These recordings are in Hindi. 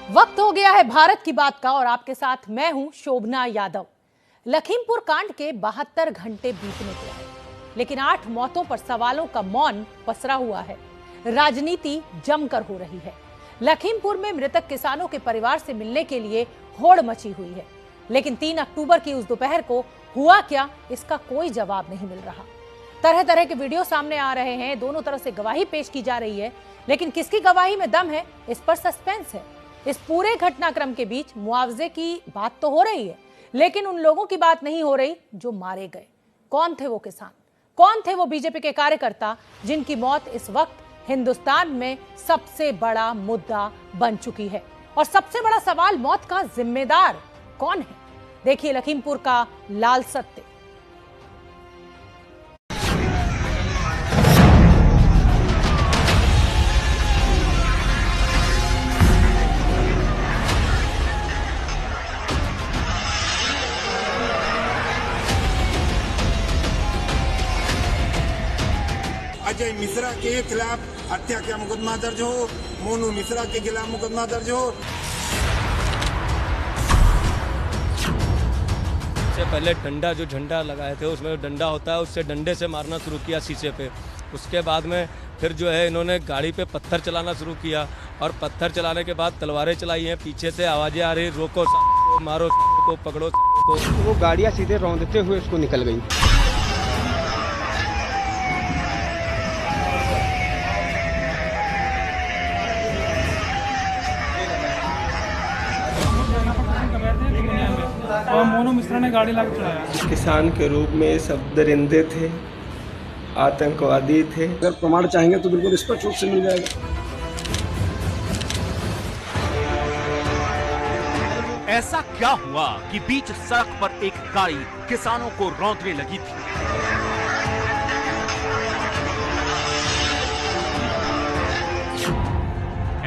वक्त हो गया है भारत की बात का और आपके साथ मैं हूं शोभना यादव। लखीमपुर कांड के 72 घंटे बीतने को है, लेकिन 8 मौतों पर सवालों का मौन पसरा हुआ है। राजनीति जमकर हो रही है। लखीमपुर में मृतक किसानों के परिवार से मिलने के लिए होड़ मची हुई है, लेकिन 3 अक्टूबर की उस दोपहर को हुआ क्या, इसका कोई जवाब नहीं मिल रहा। तरह तरह के वीडियो सामने आ रहे हैं, दोनों तरफ से गवाही पेश की जा रही है, लेकिन किसकी गवाही में दम है, इस पर सस्पेंस है। इस पूरे घटनाक्रम के बीच मुआवजे की बात तो हो रही है, लेकिन उन लोगों की बात नहीं हो रही जो मारे गए। कौन थे वो किसान, कौन थे वो बीजेपी के कार्यकर्ता जिनकी मौत इस वक्त हिंदुस्तान में सबसे बड़ा मुद्दा बन चुकी है। और सबसे बड़ा सवाल, मौत का जिम्मेदार कौन है। देखिए लखीमपुर का लाल सत्य। अजय मिश्रा के खिलाफ हत्या का मुकदमा दर्ज हो, मोनू मिश्रा के खिलाफ मुकदमा दर्ज हो। इससे पहले डंडा, जो झंडा लगाए थे उसमें डंडा होता है, उससे डंडे से मारना शुरू किया शीशे पे। उसके बाद में फिर जो है इन्होंने गाड़ी पे पत्थर चलाना शुरू किया और पत्थर चलाने के बाद तलवारें चलाई हैं। पीछे से आवाजें आ रही, रोको को, मारो को, पकड़ो को। वो गाड़ियाँ सीधे रौंदते हुए उसको निकल गई। और मोनू मिश्रा ने गाड़ी लाके चढ़ाया। किसान के रूप में सब दरिंदे थे, आतंकवादी थे। अगर प्रमाण चाहेंगे तो बिल्कुल स्पष्ट रूप से मिल जाएगा। ऐसा क्या हुआ कि बीच सड़क पर एक गाड़ी किसानों को रौंदने लगी थी।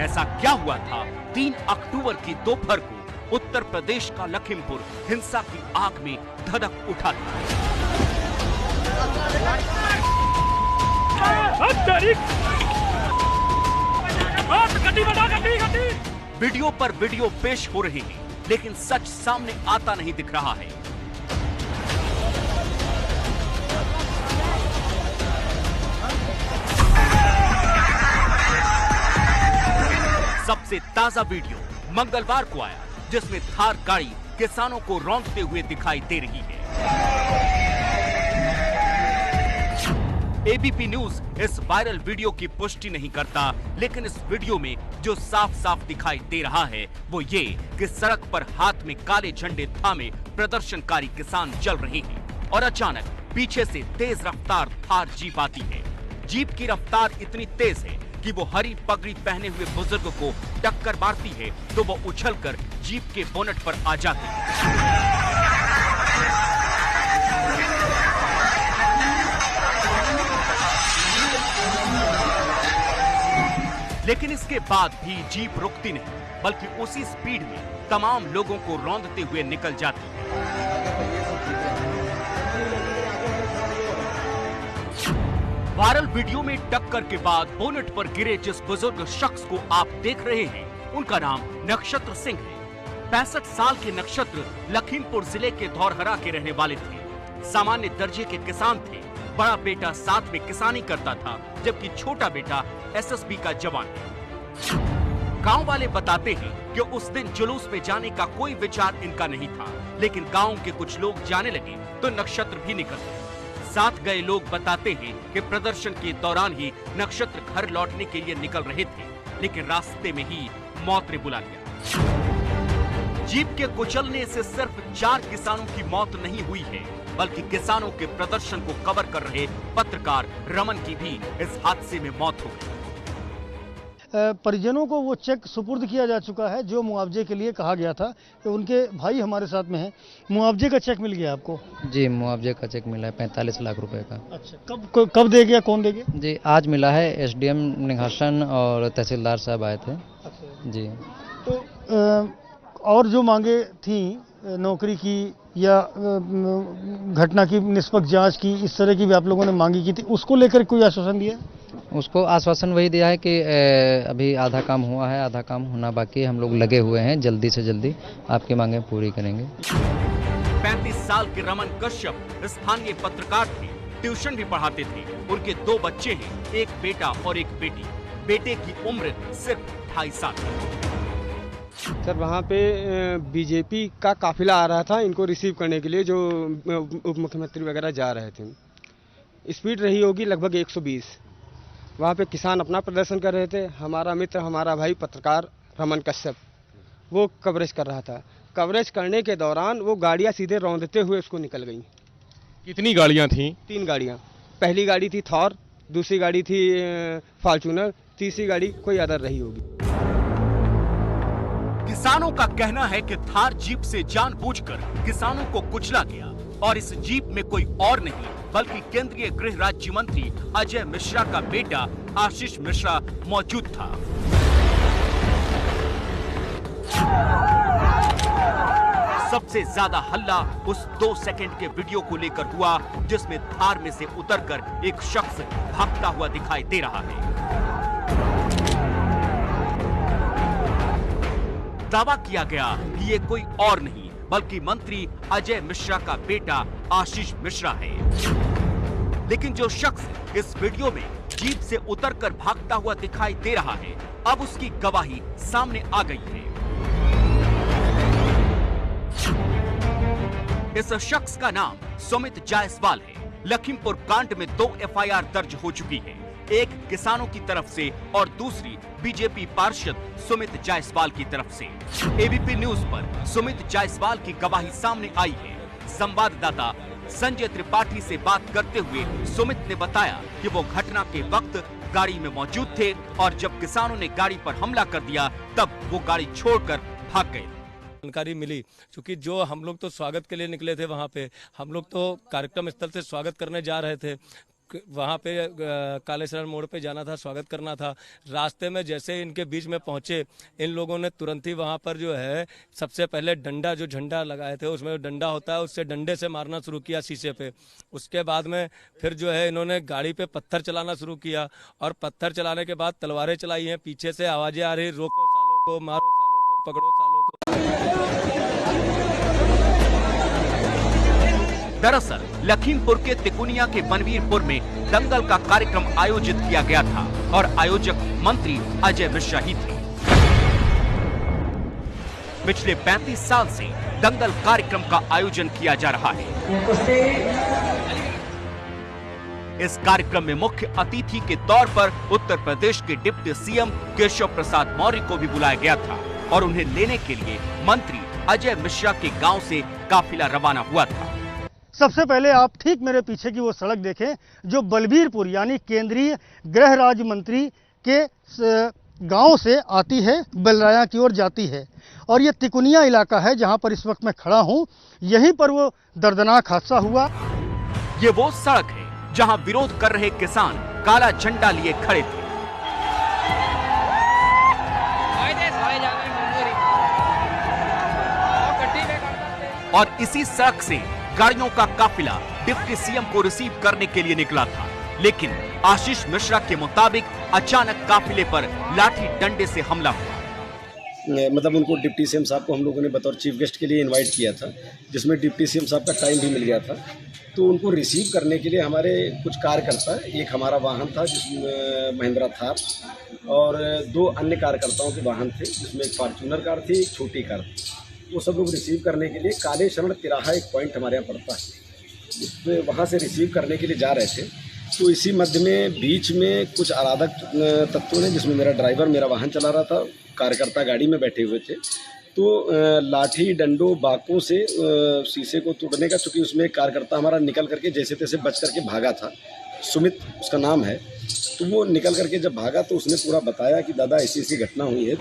ऐसा क्या हुआ था 3 अक्टूबर की दोपहर को उत्तर प्रदेश का लखीमपुर हिंसा की आग में धधक उठा था। वीडियो पर वीडियो पेश हो रहे हैं, लेकिन सच सामने आता नहीं दिख रहा है। सबसे ताजा वीडियो मंगलवार को आया, जिसमें थार गाड़ी किसानों को रौंदते हुए दिखाई दे रही है। एबीपी न्यूज इस वायरल वीडियो की पुष्टि नहीं करता, लेकिन इस वीडियो में जो साफ साफ दिखाई दे रहा है वो ये कि सड़क पर हाथ में काले झंडे थामे प्रदर्शनकारी किसान चल रहे हैं और अचानक पीछे से तेज रफ्तार थार जीप आती है। जीप की रफ्तार इतनी तेज है कि वो हरी पगड़ी पहने हुए बुजुर्ग को टक्कर मारती है तो वो उछलकर जीप के बोनट पर आ जाती है। लेकिन इसके बाद भी जीप रुकती नहीं, बल्कि उसी स्पीड में तमाम लोगों को रौंदते हुए निकल जाती है। वायरल वीडियो में टक्कर के बाद बोनेट पर गिरे जिस बुजुर्ग शख्स को आप देख रहे हैं, उनका नाम नक्षत्र सिंह है। 65 साल के नक्षत्र लखीमपुर जिले के धौरहरा के रहने वाले थे। सामान्य दर्जे के किसान थे। बड़ा बेटा साथ में किसानी करता था, जबकि छोटा बेटा एसएसबी का जवान है। गांव वाले बताते हैं कि उस दिन जुलूस में जाने का कोई विचार इनका नहीं था, लेकिन गांव के कुछ लोग जाने लगे तो नक्षत्र भी निकल गए। साथ गए लोग बताते हैं कि प्रदर्शन के दौरान ही नक्षत्र घर लौटने के लिए निकल रहे थे, लेकिन रास्ते में ही मौत ने बुला लिया। जीप के कुचलने से सिर्फ 4 किसानों की मौत नहीं हुई है, बल्कि किसानों के प्रदर्शन को कवर कर रहे पत्रकार रमन की भी इस हादसे में मौत हो गई। परिजनों को वो चेक सुपुर्द किया जा चुका है जो मुआवजे के लिए कहा गया था कि उनके भाई हमारे साथ में हैं। मुआवजे का चेक मिल गया आपको? जी, मुआवजे का चेक मिला है 45 लाख रुपए का। अच्छा, कब दे गया, कौन दे गया? जी, आज मिला है। एसडीएम निघासन और तहसीलदार साहब आए थे। अच्छा। जी, तो और जो मांगे थी नौकरी की या घटना की निष्पक्ष जांच की, इस तरह की भी आप लोगों ने मांगी की थी, उसको लेकर कोई आश्वासन दिया? उसको आश्वासन वही दिया है कि अभी आधा काम हुआ है, आधा काम होना बाकी है। हम लोग लगे हुए हैं, जल्दी से जल्दी आपकी मांगें पूरी करेंगे। 35 साल के रमन कश्यप स्थानीय पत्रकार थे, ट्यूशन भी पढ़ाते थे। उनके 2 बच्चे हैं, एक बेटा और एक बेटी। बेटे की उम्र सिर्फ 2.5 साल। सर वहाँ पे बीजेपी का काफिला आ रहा था इनको रिसीव करने के लिए, जो उप मुख्यमंत्री वगैरह जा रहे थे। स्पीड रही होगी लगभग 120। वहाँ पे किसान अपना प्रदर्शन कर रहे थे। हमारा मित्र, हमारा भाई पत्रकार रमन कश्यप वो कवरेज कर रहा था। कवरेज करने के दौरान वो गाड़ियाँ सीधे रौंदते हुए उसको निकल गई। कितनी गाड़ियाँ थीं? 3 गाड़ियाँ। पहली गाड़ी थी थॉर, दूसरी गाड़ी थी फॉर्च्यूनर, तीसरी गाड़ी कोई अदर रही होगी। किसानों का कहना है कि थार जीप से जानबूझकर किसानों को कुचला गया और इस जीप में कोई और नहीं बल्कि केंद्रीय गृह राज्य मंत्री अजय मिश्रा का बेटा आशीष मिश्रा मौजूद था। सबसे ज्यादा हल्ला उस 2 सेकंड के वीडियो को लेकर हुआ जिसमें थार में से उतरकर एक शख्स भागता हुआ दिखाई दे रहा है। दावा किया गया कि ये कोई और नहीं बल्कि मंत्री अजय मिश्रा का बेटा आशीष मिश्रा है। लेकिन जो शख्स इस वीडियो में जीप से उतरकर भागता हुआ दिखाई दे रहा है, अब उसकी गवाही सामने आ गई है। इस शख्स का नाम सुमित जायसवाल है। लखीमपुर कांड में 2 FIR दर्ज हो चुकी है, एक किसानों की तरफ से और दूसरी बीजेपी पार्षद सुमित जायसवाल की तरफ से। एबीपी न्यूज पर सुमित जायसवाल की गवाही सामने आई है। संवाददाता संजय त्रिपाठी से बात करते हुए सुमित ने बताया कि वो घटना के वक्त गाड़ी में मौजूद थे और जब किसानों ने गाड़ी पर हमला कर दिया तब वो गाड़ी छोड़कर भाग गए। जानकारी मिली क्योंकि जो हम लोग तो स्वागत के लिए निकले थे, वहाँ पे हम लोग तो कार्यक्रम स्थल से स्वागत करने जा रहे थे। वहाँ पे कालेश्वर मोड़ पे जाना था, स्वागत करना था। रास्ते में जैसे इनके बीच में पहुँचे, इन लोगों ने तुरंत ही वहाँ पर जो है सबसे पहले डंडा, जो झंडा लगाए थे उसमें डंडा होता है, उससे डंडे से मारना शुरू किया शीशे पे। उसके बाद में फिर जो है इन्होंने गाड़ी पे पत्थर चलाना शुरू किया और पत्थर चलाने के बाद तलवारें चलाई हैं। पीछे से आवाजें आ रही, रोको सालों को, मारो सालों को, पकड़ो सालों को। दरअसल लखीमपुर के तिकुनिया के बनवीरपुर में दंगल का कार्यक्रम आयोजित किया गया था और आयोजक मंत्री अजय मिश्रा ही थे। पिछले 35 साल से दंगल कार्यक्रम का आयोजन किया जा रहा है। इस कार्यक्रम में मुख्य अतिथि के तौर पर उत्तर प्रदेश के डिप्टी सीएम केशव प्रसाद मौर्य को भी बुलाया गया था और उन्हें लेने के लिए मंत्री अजय मिश्रा के गांव से काफिला रवाना हुआ था। सबसे पहले आप ठीक मेरे पीछे की वो सड़क देखें जो बलबीरपुर यानी केंद्रीय गृह राज्य मंत्री के गांव से आती है, बलराया की ओर जाती है। और ये तिकुनिया इलाका है जहां पर इस वक्त मैं खड़ा हूं। यहीं पर वो दर्दनाक हादसा हुआ। ये वो सड़क है जहां विरोध कर रहे किसान काला झंडा लिए खड़े थे। और इसी सड़क से गाड़ियों का काफिला डिप्टी सीएम को रिसीव करने के लिए निकला था, लेकिन आशीष मिश्रा के मुताबिक अचानक काफिले पर लाठी डंडे से हमला हुआ। मतलब उनको डिप्टी सीएम साहब को हम लोगों ने बतौर चीफ गेस्ट के लिए इनवाइट किया था, जिसमें डिप्टी सीएम साहब का टाइम भी मिल गया था। तो उनको रिसीव करने के लिए हमारे कुछ कार्यकर्ता, एक हमारा वाहन था जिसमें महिंद्रा थार और 2 अन्य कार्यकर्ताओं के वाहन थे, जिसमें एक फॉर्च्यूनर कार थी, एक छोटी कार थी। वो सब लोग रिसीव करने के लिए काले शरण तिराहा एक पॉइंट हमारे यहाँ पड़ता है, उसमें वहाँ से रिसीव करने के लिए जा रहे थे। तो इसी मध्य में बीच में कुछ अराधक तत्वों ने, जिसमें मेरा ड्राइवर मेरा वाहन चला रहा था, कार्यकर्ता गाड़ी में बैठे हुए थे, तो लाठी डंडों बाकों से शीशे को तोड़ने का, चूँकि उसमें एक कार्यकर्ता हमारा निकल करके जैसे तैसे बच करके भागा था, सुमित उसका नाम है। तो वो निकल करके जब भागा तो उसने पूरा बताया कि दादा ऐसी ऐसी घटना हुई है।